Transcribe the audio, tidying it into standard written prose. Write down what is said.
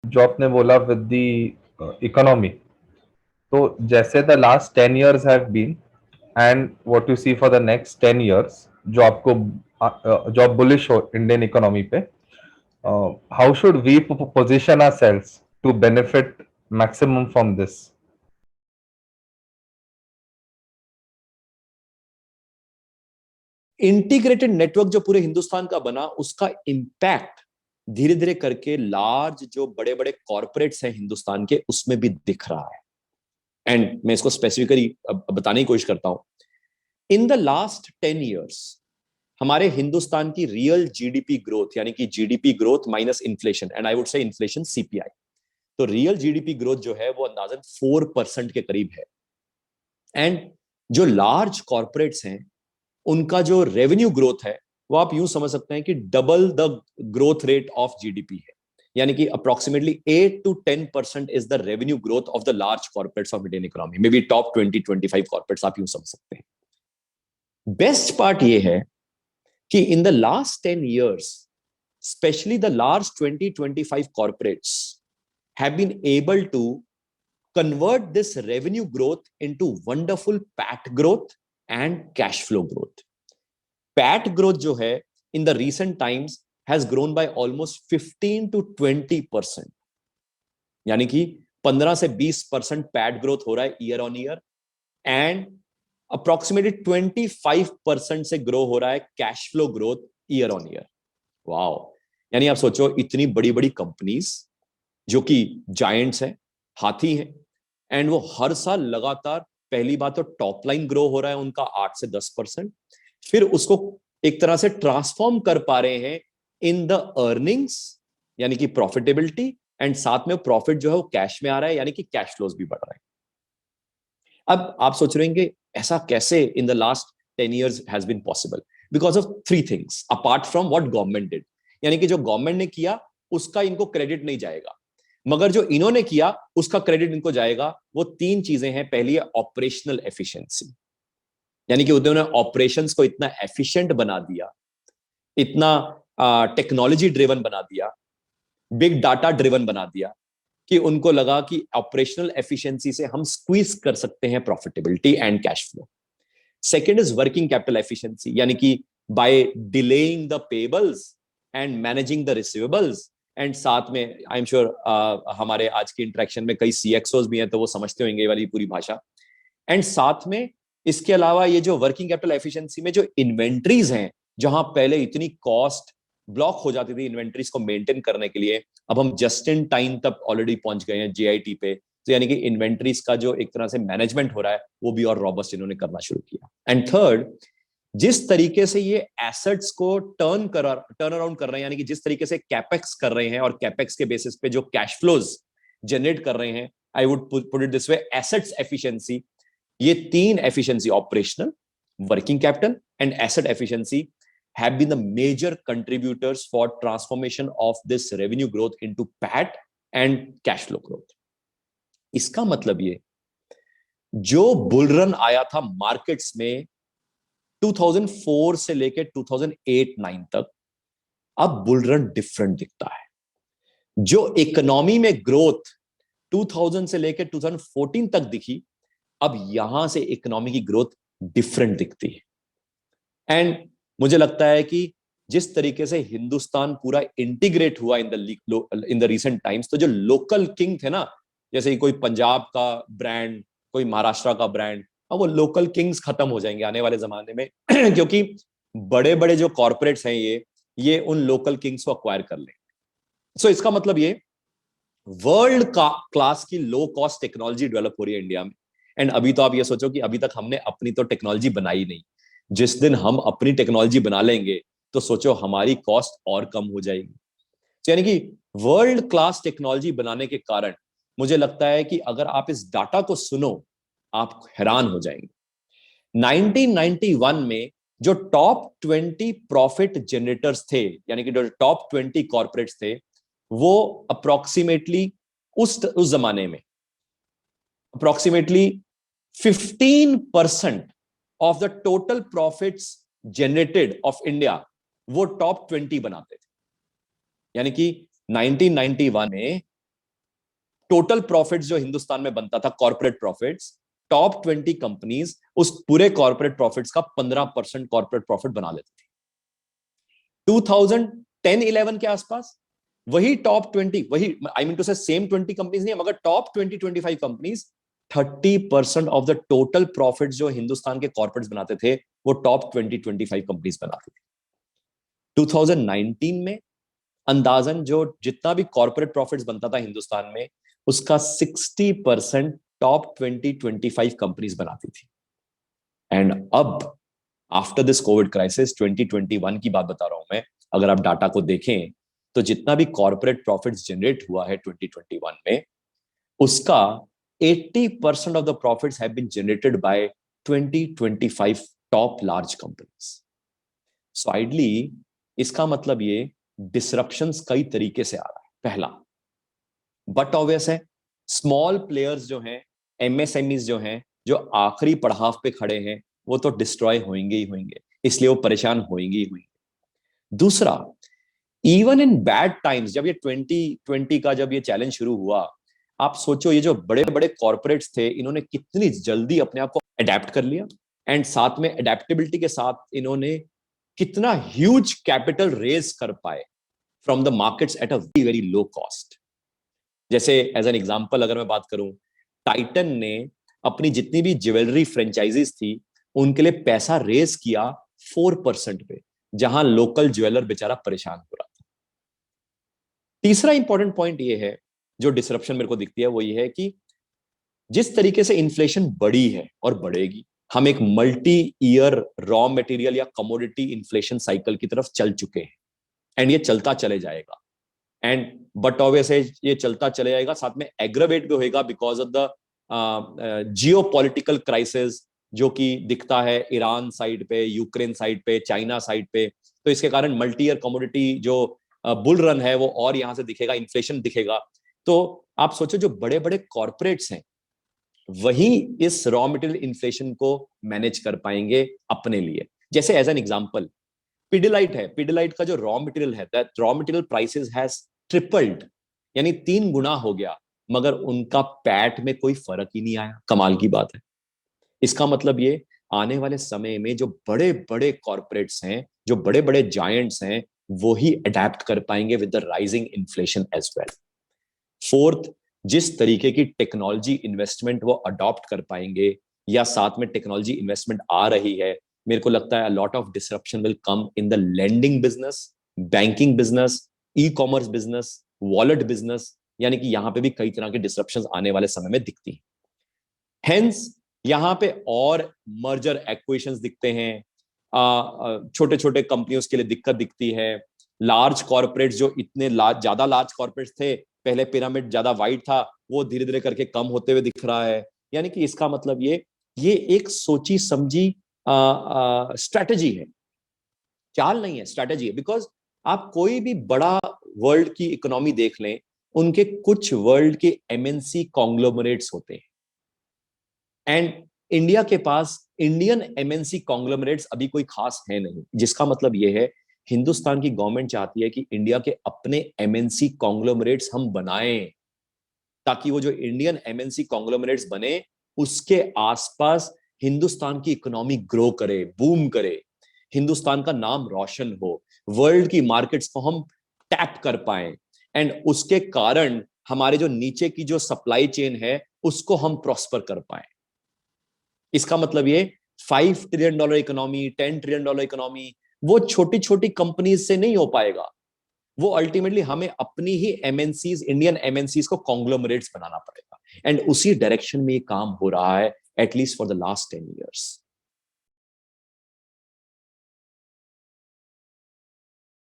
जो आपने बोला विद द इकोनॉमी, तो जैसे the last 10 years have been and what you see for the next 10 years, जो आपको जो आप बुलिश हो इंडियन इकोनॉमी पे, how should we position ourselves to benefit maximum from this? Integrated network जो पूरे हिंदुस्तान का बना, उसका इंपैक्ट धीरे धीरे करके लार्ज जो बड़े बड़े कॉर्पोरेट्स हैं हिंदुस्तान के, उसमें भी दिख रहा है। एंड मैं इसको स्पेसिफिकली बताने की कोशिश करता हूं। इन द लास्ट 10 years हमारे हिंदुस्तान की रियल जीडीपी ग्रोथ, यानी कि GDP growth minus inflation, and I would say inflation CPI, तो रियल जीडीपी ग्रोथ जो है वो अंदाजन 4% के करीब है। एंड जो लार्ज कॉर्पोरेट्स हैं, उनका जो रेवेन्यू ग्रोथ है, वो आप यूं समझ सकते हैं कि double the growth rate of GDP है। यानी कि approximately 8 to 10% is the revenue growth of the large corporates of Indian economy, may be top 20-25 corporates, आप यूं समझ सकते हैं। बेस्ट पार्ट ये है कि इन the last 10 years, especially the large 20-25 corporates have been able to convert this revenue growth into wonderful PAT growth and cash flow growth. PAT growth जो है in the recent times has grown by almost 15 to 20%, यानी कि 15 से 20% PAT growth हो रहा है year on year, and approximately 25% से grow हो रहा है cash flow growth year on year. Wow! यानी आप सोचो, इतनी बड़ी बड़ी कंपनीज जो कि जायंट्स हैं, हाथी हैं, एंड वो हर साल लगातार, पहली बात तो टॉप लाइन ग्रो हो रहा है उनका 8 से 10%, फिर उसको एक तरह से ट्रांसफॉर्म कर पा रहे हैं इन द अर्निंग्स, यानी कि प्रॉफिटेबिलिटी, एंड साथ में प्रॉफिट जो है वो कैश में आ रहा है, यानी कि कैश फ्लोज भी बढ़ रहे हैं। अब आप सोच रहे हैं ऐसा कैसे in the last 10 years has been possible? Because of three things apart from what government did. यानी कि जो गवर्नमेंट ने किया उसका इनको क्रेडिट नहीं जाएगा, मगर जो इन्होंने किया उसका क्रेडिट इनको जाएगा। वो तीन चीजें हैं। पहली है ऑपरेशनल एफिशिएंसी, यानी कि उन्होंने ऑपरेशंस को इतना एफिशिएंट बना दिया, इतना टेक्नोलॉजी ड्रिवन बना दिया, बिग डाटा ड्रिवन बना दिया, कि उनको लगा कि ऑपरेशनल एफिशिएंसी से हम स्क्वीज कर सकते हैं profitability and cash flow. Second is working capital efficiency, यानी कि by delaying the payables and managing the receivables, and साथ में आई एम श्योर हमारे आज की इंटरेक्शन में कई सीएक्सओज भी हैं, तो वो समझते होंगे ये वाली पूरी भाषा। एंड साथ में इसके अलावा ये जो वर्किंग कैपिटल एफिशिएंसी में जो इन्वेंट्रीज हैं, जहां पहले इतनी कॉस्ट ब्लॉक हो जाती थी इन्वेंट्रीज को मेंटेन करने के लिए, अब हम जस्ट इन टाइम तक ऑलरेडी पहुंच गए हैं जेआईटी पे। तो यानी कि इन्वेंट्रीज का जो एक तरह से मैनेजमेंट हो रहा है वो भी और रॉबस्ट इन्होंने करना शुरू किया। एंड थर्ड, जिस तरीके से ये एसेट्स को टर्न अराउंड कर रहे हैं, यानी कि जिस तरीके से कैपेक्स कर रहे हैं और कैपेक्स के बेसिस पे जो कैश फ्लोज जनरेट कर रहे हैं, I would put it this way, assets efficiency, ये तीन efficiency, operational, working capital and asset efficiency, have been the major contributors for transformation of this revenue growth into PAT and cash flow growth. इसका मतलब ये, जो bull run आया था markets में 2004 से लेकर 2008-9 तक, अब बुल रन डिफरेंट दिखता है। जो इकोनॉमी में ग्रोथ 2000 से लेकर 2014 तक दिखी, अब यहां से इकोनॉमी की ग्रोथ डिफरेंट दिखती है। एंड मुझे लगता है कि जिस तरीके से हिंदुस्तान पूरा इंटीग्रेट हुआ इन द रीसेंट टाइम्स, तो जो लोकल किंग थे ना, जैसे कोई पंजाब का ब्रांड, कोई महाराष्ट्र का ब्रांड, वो लोकल किंग्स खत्म हो जाएंगे आने वाले जमाने में क्योंकि बड़े बड़े जो कॉर्पोरेट्स हैं ये उन लोकल किंग्स को अक्वायर कर लेंगे। सो इसका मतलब ये, वर्ल्ड क्लास की लो कॉस्ट टेक्नोलॉजी डेवलप हो रही है इंडिया में। एंड अभी तो आप ये सोचो कि अभी तक हमने अपनी तो टेक्नोलॉजी बनाई नहीं, जिस दिन हम अपनी टेक्नोलॉजी बना लेंगे तो सोचो हमारी कॉस्ट और कम हो जाएगी। यानी कि वर्ल्ड क्लास टेक्नोलॉजी बनाने के कारण मुझे लगता है कि अगर आप इस डाटा को सुनो, आप हैरान हो जाएंगे। 1991 में जो टॉप 20 प्रॉफिट जनरेटर्स थे, यानी कि जो टॉप 20 कॉर्पोरेट्स थे, वो अप्रोक्सीमेटली उस जमाने में approximately 15% of the total profits generated of India वो टॉप 20 बनाते थे। यानी कि 1991 में टोटल प्रॉफिट्स जो हिंदुस्तान में बनता था, कॉर्पोरेट प्रॉफिट्स, टॉप 20 कंपनीज उस पूरे कॉर्पोरेट प्रॉफिट्स का 15% कॉर्पोरेट प्रॉफिट बना लेती थी। 2010-11 के आसपास वही टॉप 20, वही आई मीन टू से सेम 20 कंपनीज नहीं, मगर top 20-25 companies 30% of the total profit जो हिंदुस्तान के कॉर्पोरेट्स बनाते थे वो टॉप 20-25 कंपनीज बनाती थी। 2019 में अंदाजन जो जितना भी कॉर्पोरेट प्रॉफिट्स बनता था हिंदुस्तान में, उसका 60% टॉप 20-25 कंपनीज बनाती थी। एंड अब आफ्टर दिस कोविड क्राइसिस 2021 की बात बता रहा हूं मैं, अगर आप डाटा को देखें तो जितना भी कॉर्पोरेट प्रॉफिट्स जनरेट हुआ है 2021 में, उसका 80% of the profits have been generated by 20-25 top large companies. So ideally इसका मतलब ये डिसरप्शंस कई तरीके से आ रहा है। पहला, बट ऑब्वियस है, स्मॉल प्लेयर्स जो हैं, एमएसएमईज जो हैं, जो आखिरी पड़ाव पे खड़े हैं, वो तो डिस्ट्रॉय होंगे ही होंगे, इसलिए वो परेशान होंगे ही होंगे। दूसरा, इवन इन बैड टाइम्स, जब ये 2020 का जब ये चैलेंज शुरू हुआ, आप सोचो ये जो बड़े बड़े कॉर्पोरेट्स थे, इन्होंने कितनी जल्दी अपने आप को अडेप्ट कर लिया, एंड साथ में अडेप्टेबिलिटी के साथ इन्होंने कितना ह्यूज कैपिटल रेज कर पाए from the markets at a very very low cost. जैसे एज एन एग्जांपल अगर मैं बात करूं, टाइटन ने अपनी जितनी भी ज्वेलरी फ्रेंचाइजीज थी उनके लिए पैसा रेज किया 4% पे, जहां लोकल ज्वेलर बेचारा परेशान हो रहा था। तीसरा इंपॉर्टेंट पॉइंट ये है, जो डिसरप्शन मेरे को दिखती है, वो ये है कि जिस तरीके से इन्फ्लेशन बढ़ी है और बढ़ेगी, हम एक मल्टी ईयर रॉ मटेरियल या कमोडिटी इन्फ्लेशन साइकिल की तरफ चल चुके हैं, एंड ये चलता चले जाएगा। एंड बट ऑब्वियस है ये चलता चले जाएगा, साथ में एग्रेवेट भी होएगा because of the Jio political crisis जो कि दिखता है ईरान साइड पे, यूक्रेन साइड पे, चाइना साइड पे। तो इसके कारण मल्टी ईयर कमोडिटी जो बुल रन है वो और यहां से दिखेगा, इन्फ्लेशन दिखेगा। तो आप सोचो जो बड़े बड़े कॉर्पोरेट्स हैं वही इस रॉ मटेरियल इन्फ्लेशन को मैनेज कर पाएंगे अपने लिए। जैसे एज एन एग्जांपल पिडिलाइट है, पिडिलाइट का जो रॉ मटेरियल है, that raw material prices has tripled, यानी 3 गुना हो गया, मगर उनका पैट में कोई फर्क ही नहीं आया। कमाल की बात है। इसका मतलब ये आने वाले समय में जो बड़े बड़े कॉर्पोरेट्स हैं, जो बड़े बड़े जायंट्स हैं, वो ही अडेप्ट कर पाएंगे with the rising inflation as well. Fourth, जिस तरीके की टेक्नोलॉजी इन्वेस्टमेंट वो अडॉप्ट कर पाएंगे या साथ में टेक्नोलॉजी इन्वेस्टमेंट आ रही है, मेरे को लगता है lot of disruption will come in the lending business, banking business, e commerce business, wallet business, यानी कि यहां पे भी कई तरह के डिसरप्शन आने वाले समय में दिखती है। हेंस यहां पे और मर्जर एक्विजिशंस दिखते हैं, छोटे छोटे कंपनियों के लिए दिक्कत दिखती है। लार्ज कॉर्पोरेट्स जो इतने ज्यादा लार्ज कॉर्पोरेट्स थे, पहले पिरामिड ज्यादा वाइड था, वो धीरे धीरे करके कम होते हुए दिख रहा है। यानी कि इसका मतलब ये एक सोची समझी स्ट्रेटजी है, चाल नहीं है, स्ट्रेटजी है। बिकॉज आप कोई भी बड़ा वर्ल्ड की इकोनॉमी देख लें, उनके कुछ वर्ल्ड के एमएनसी कॉन्ग्लोमरेट्स होते हैं, एंड इंडिया के पास इंडियन एमएनसी कॉन्ग्लोमरेट्स अभी कोई खास है नहीं। जिसका मतलब यह है हिंदुस्तान की गवर्नमेंट चाहती है कि इंडिया के अपने एमएनसी कॉन्ग्लोमरेट्स हम बनाएं, ताकि वो जो इंडियन एमएनसी कॉन्ग्लोमरेट्स बने उसके आसपास हिंदुस्तान की इकोनॉमी ग्रो करे, बूम करे, हिंदुस्तान का नाम रोशन हो, वर्ल्ड की मार्केट्स को हम टैप कर पाए, एंड उसके कारण हमारे जो नीचे की जो सप्लाई चेन है उसको हम प्रॉस्पर कर पाए। इसका मतलब ये $5 ट्रिलियन इकोनॉमी, $10 ट्रिलियन इकोनॉमी वो छोटी छोटी कंपनीज से नहीं हो पाएगा। वो अल्टीमेटली हमें अपनी ही एमएनसीज, इंडियन एमएनसीज को कॉन्ग्लोमरेट्स बनाना पड़ेगा, एंड उसी डायरेक्शन में ये काम हो रहा है at least for the last 10 years।